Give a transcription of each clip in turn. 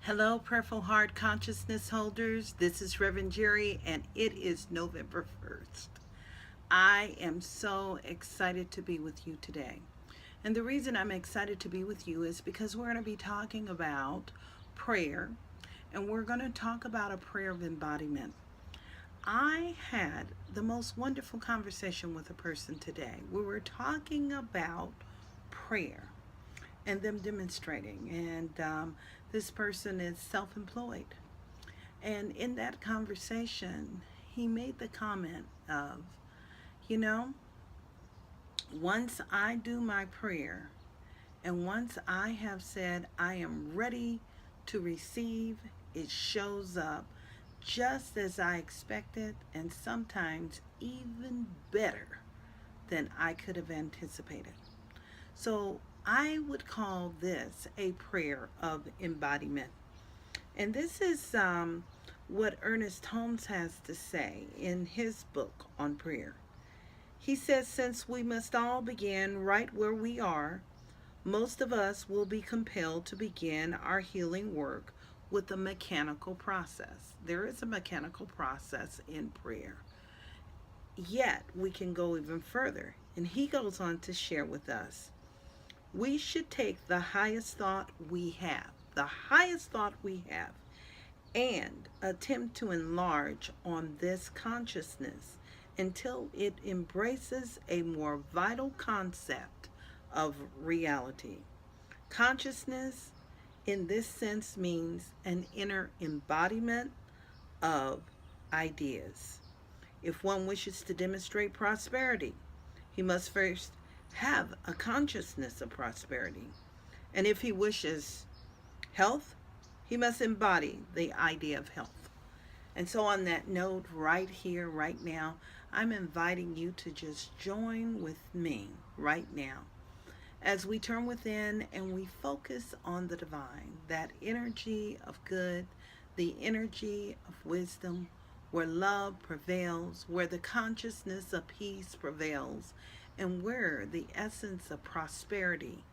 Hello, Prayerful Heart Consciousness holders. This is Reverend Jerry, and it is November 1st. I am so excited to be with you today. And the reason I'm excited to be with you is because we're going to be talking about prayer, and we're going to talk about a prayer of embodiment. I had the most wonderful conversation with a person today. We were talking about prayer and them demonstrating. And this person is self employed. And in that conversation, he made the comment of, you know, once I do my prayer and once I have said I am ready to receive, it shows up just as I expected and sometimes even better than I could have anticipated. So I would call this a prayer of embodiment. And this is what Ernest Holmes has to say in his book on prayer. He says, since we must all begin right where we are, most of us will be compelled to begin our healing work with a mechanical process. There is a mechanical process in prayer. Yet we can go even further. And he goes on to share with us, we should take the highest thought we have, and attempt to enlarge on this consciousness until it embraces a more vital concept of reality. Consciousness, in this sense, means an inner embodiment of ideas. If one wishes to demonstrate prosperity, he must first have a consciousness of prosperity. And if he wishes health, he must embody the idea of health. And so, on that note, right here, right now, I'm inviting you to just join with me right now as we turn within and we focus on the divine, that energy of good, the energy of wisdom, where love prevails, where the consciousness of peace prevails, and where the essence of prosperity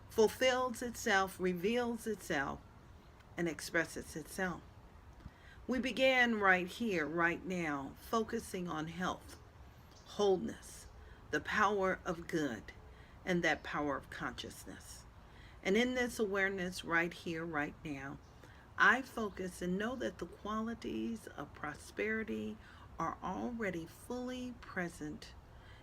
fulfills itself, reveals itself, and expresses itself. We began right here, right now, focusing on health, wholeness, the power of good, and that power of consciousness. And in this awareness right here, right now, I focus and know that the qualities of prosperity are already fully present.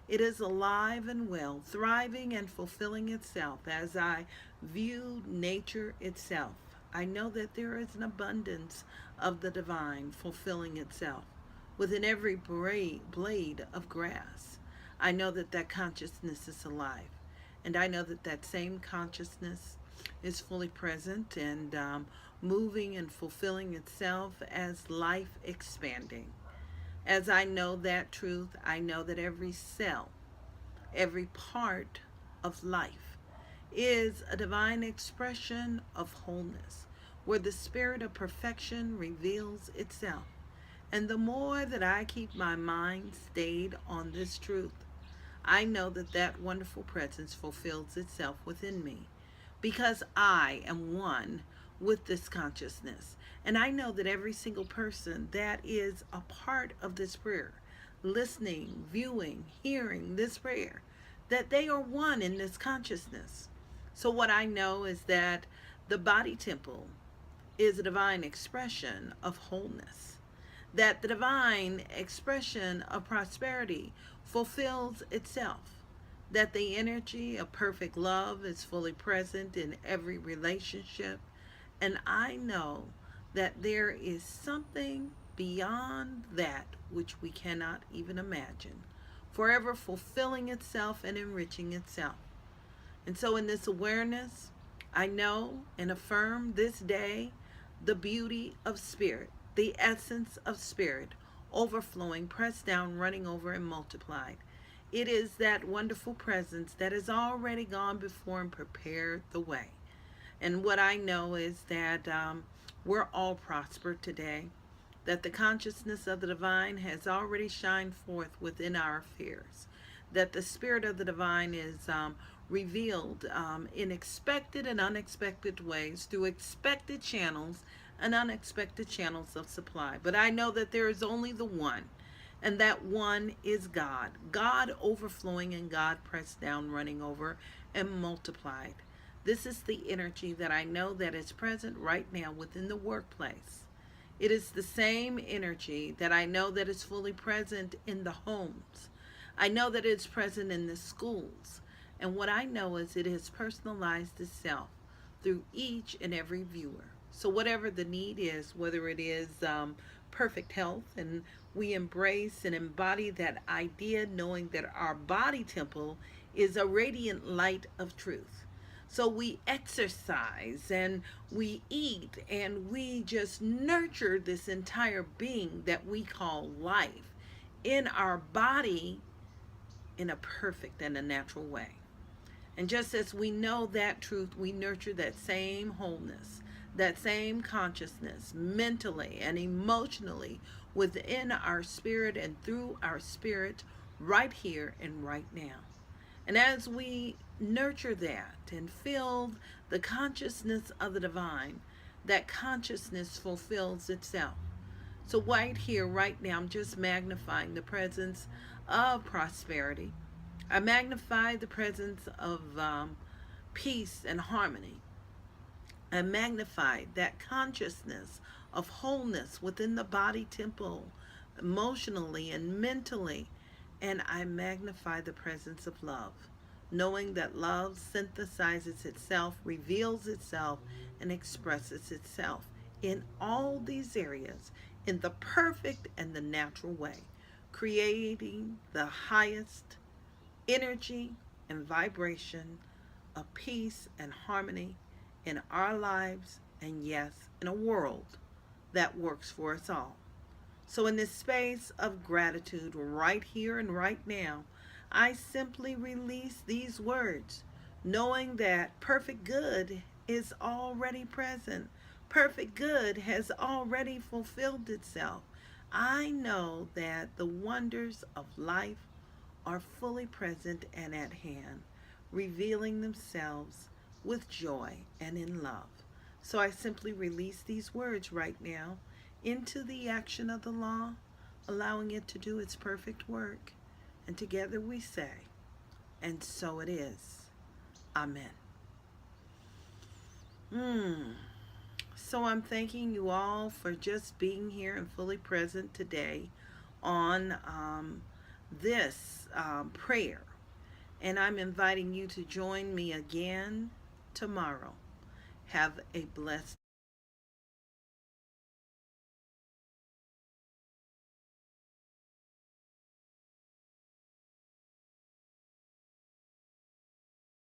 It is alive and well, thriving and fulfilling itself as I view nature itself. I know that there is an abundance of the divine fulfilling itself within every blade of grass. I know that that consciousness is alive. And I know that that same consciousness is fully present and moving and fulfilling itself as life expanding. As I know that truth, I know that every cell, every part of life is a divine expression of wholeness, where the spirit of perfection reveals itself. And the more that I keep my mind stayed on this truth, I know that that wonderful presence fulfills itself within me because I am one with this consciousness. And I know that every single person that is a part of this prayer, listening, viewing, hearing this prayer, that they are one in this consciousness. So, what I know is that the body temple is a divine expression of wholeness, that the divine expression of prosperity fulfills itself, that the energy of perfect love is fully present in every relationship, and I know that there is something beyond that which we cannot even imagine, forever fulfilling itself and enriching itself. And so, in this awareness, I know and affirm this day the beauty of spirit, the essence of spirit, overflowing, pressed down, running over, and multiplied. It is that wonderful presence that has already gone before and prepared the way. And what I know is that we're all prospered today, that the consciousness of the divine has already shined forth within our affairs, that the Spirit of the divine is revealed in expected and unexpected ways through expected channels and unexpected channels of supply. But I know that there is only the one, and that one is God. God overflowing and God pressed down, running over, and multiplied. This is the energy that I know that is present right now within the workplace. It is the same energy that I know that is fully present in the homes. I know that it's present in the schools. And what I know is it has personalized itself through each and every viewer. So, whatever the need is, whether it is perfect health, and we embrace and embody that idea, knowing that our body temple is a radiant light of truth. So we exercise and we eat and we just nurture this entire being that we call life in our body in a perfect and a natural way. And just as we know that truth, we nurture that same wholeness, that same consciousness, mentally and emotionally, within our spirit and through our spirit, right here and right now. And as we nurture that and feel the consciousness of the divine, that consciousness fulfills itself. So, right here, right now, I'm just magnifying the presence of prosperity. I magnify the presence of peace and harmony. I magnify that consciousness of wholeness within the body temple, emotionally and mentally. And I magnify the presence of love, knowing that love synthesizes itself, reveals itself, and expresses itself in all these areas in the perfect and the natural way, creating the highest energy and vibration of peace and harmony in our lives, and yes, in a world that works for us all. So, in this space of gratitude, right here and right now, I simply release these words, knowing that perfect good is already present. Perfect good has already fulfilled itself. I know that the wonders of life are fully present and at hand, revealing themselves with joy and in love. So I simply release these words right now into the action of the law, allowing it to do its perfect work. And together we say, and so it is. Amen. So I'm thanking you all for just being here and fully present today on this prayer. And I'm inviting you to join me again tomorrow. Have a blessed